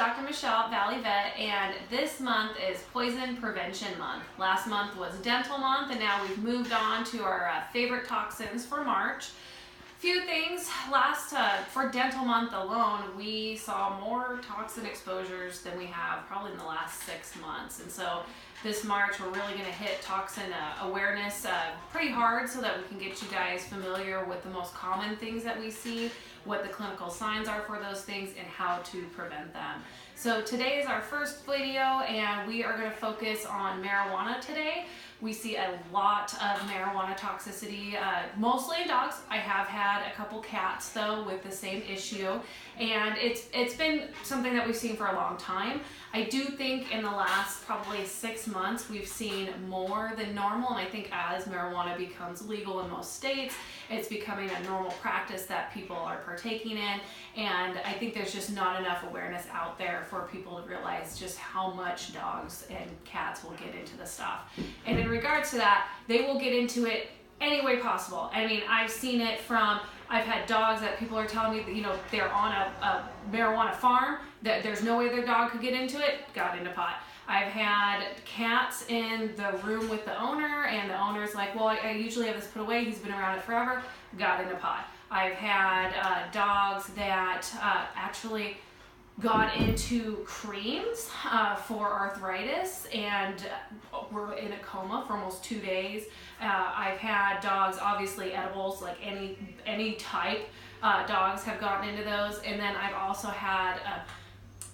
Dr. Michelle, Valley Vet, and this month is Poison Prevention Month. Last month was Dental Month, and now we've moved on to our favorite toxins for March. Few things. For Dental Month alone, we saw more toxin exposures than we have probably in the last 6 months. And so this March, we're really going to hit toxin awareness pretty hard so that we can get you guys familiar with the most common things that we see, what the clinical signs are for those things, and how to prevent them. So today is our first video, and we are going to focus on marijuana today. We see a lot of marijuana toxicity, mostly in dogs. I have had a couple cats though with the same issue, and it's been something that we've seen for a long time. I do think in the last probably 6 months we've seen more than normal, and I think as marijuana becomes legal in most states, it's becoming a normal practice that people are partaking in, and I think there's just not enough awareness out there for people to realize just how much dogs and cats will get into the stuff. And in regards to that, they will get into it any way possible. I mean, I've seen it from, I've had dogs that people are telling me that, you know, they're on a marijuana farm, that there's no way their dog could get into it, got into pot. I've had cats in the room with the owner, and the owner's like, well, I usually have this put away, he's been around it forever, got into pot. I've had dogs that actually got into creams for arthritis and were in a coma for almost 2 days. I've had dogs, obviously edibles, like any type, dogs have gotten into those. And then I've also had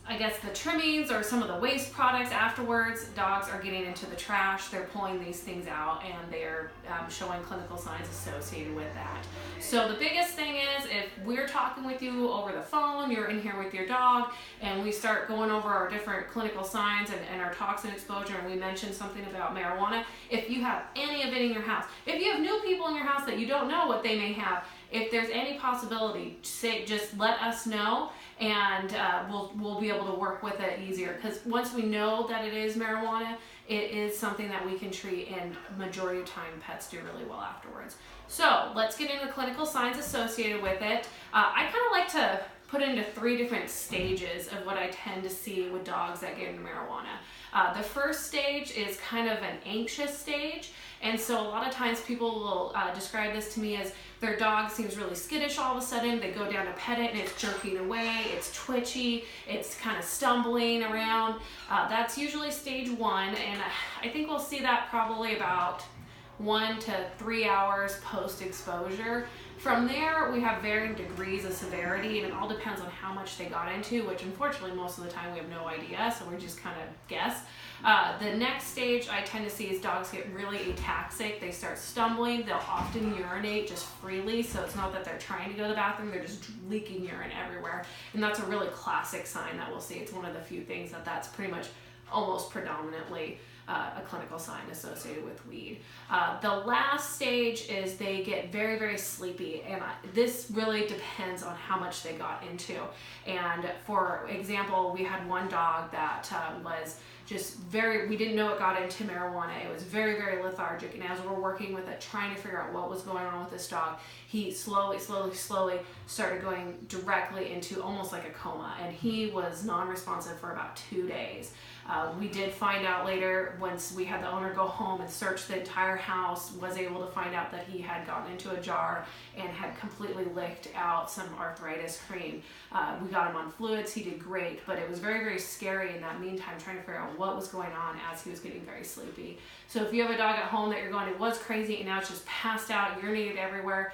I guess the trimmings or some of the waste products afterwards. Dogs are getting into the trash, they're pulling these things out, and they're showing clinical signs associated with that. So the biggest thing is, if we're talking with you over the phone, you're in here with your dog, and we start going over our different clinical signs and our toxin exposure, and we mention something about marijuana, if you have any of it in your house, if you have new people in your house that you don't know what they may have, if there's any possibility, just let us know, and we'll be able to work with it easier. Because once we know that it is marijuana, it is something that we can treat, and majority of time pets do really well afterwards. So let's get into clinical signs associated with it. I kind of like to put into 3 different stages of what I tend to see with dogs that get into marijuana. The first stage is kind of an anxious stage, and so a lot of times people will describe this to me as their dog seems really skittish all of a sudden. They go down to pet it and it's jerking away, it's twitchy, it's kind of stumbling around. That's usually stage 1, and I think we'll see that probably about 1 to 3 hours post-exposure. From there, we have varying degrees of severity, and it all depends on how much they got into, which unfortunately most of the time we have no idea, so we're just kind of guess. The next stage I tend to see is dogs get really ataxic. They start stumbling. They'll often urinate just freely, so it's not that they're trying to go to the bathroom, they're just leaking urine everywhere. And that's a really classic sign that we'll see. It's one of the few things that's pretty much almost predominantly a clinical sign associated with weed. The last stage is they get very, very sleepy, and this really depends on how much they got into. And for example, we had one dog that was just we didn't know it got into marijuana. It was very, very lethargic, and as we're working with it, trying to figure out what was going on with this dog, he slowly started going directly into almost like a coma, and he was non-responsive for about 2 days. We did find out later, once we had the owner go home and search the entire house, was able to find out that he had gotten into a jar and had completely licked out some arthritis cream. We got him on fluids, he did great, but it was very, very scary in that meantime, trying to figure out what was going on as he was getting very sleepy. So if you have a dog at home that you're going, it was crazy and now it's just passed out, urinated everywhere,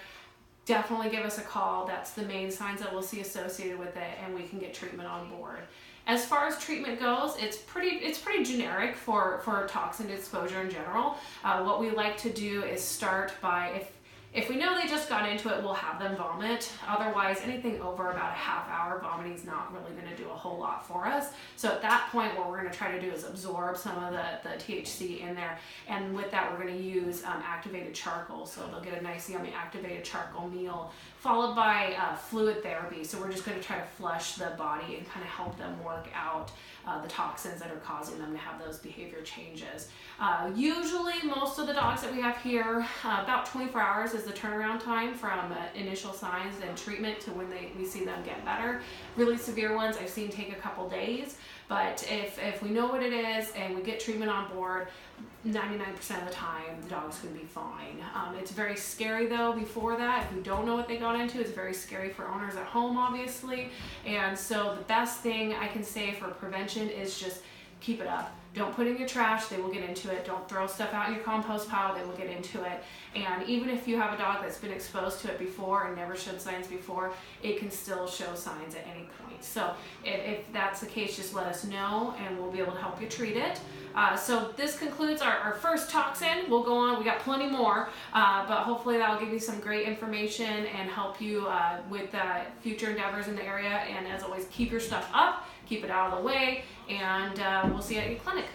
definitely give us a call. That's the main signs that we'll see associated with it, and we can get treatment on board. As far as treatment goes, it's pretty generic for toxin exposure in general. What we like to do is start by, if we know they just got into it, we'll have them vomit. Otherwise, anything over about a half hour, vomiting is not really going to do a whole lot for us. So at that point, what we're going to try to do is absorb some of the THC in there. And with that, we're going to use activated charcoal. So they'll get a nice, yummy activated charcoal meal, followed by fluid therapy. So we're just going to try to flush the body and kind of help them work out the toxins that are causing them to have those behavior changes. Usually, most of the dogs that we have here, about 24 hours is the turnaround time from initial signs and treatment to when we see them get better. Really severe ones I've seen take a couple days, but if we know what it is and we get treatment on board, 99% of the time the dog's going to be fine. It's very scary though before that. If we don't know what they got into, it's very scary for owners at home, obviously. And so the best thing I can say for prevention is just keep it up. Don't put it in your trash, they will get into it. Don't throw stuff out in your compost pile, they will get into it. And even if you have a dog that's been exposed to it before and never showed signs before, it can still show signs at any point. So if that's the case, just let us know and we'll be able to help you treat it. So this concludes our first toxin. We'll go on, we got plenty more, but hopefully that'll give you some great information and help you with future endeavors in the area. And as always, keep your stuff up, keep it out of the way, and we'll see you at your clinic.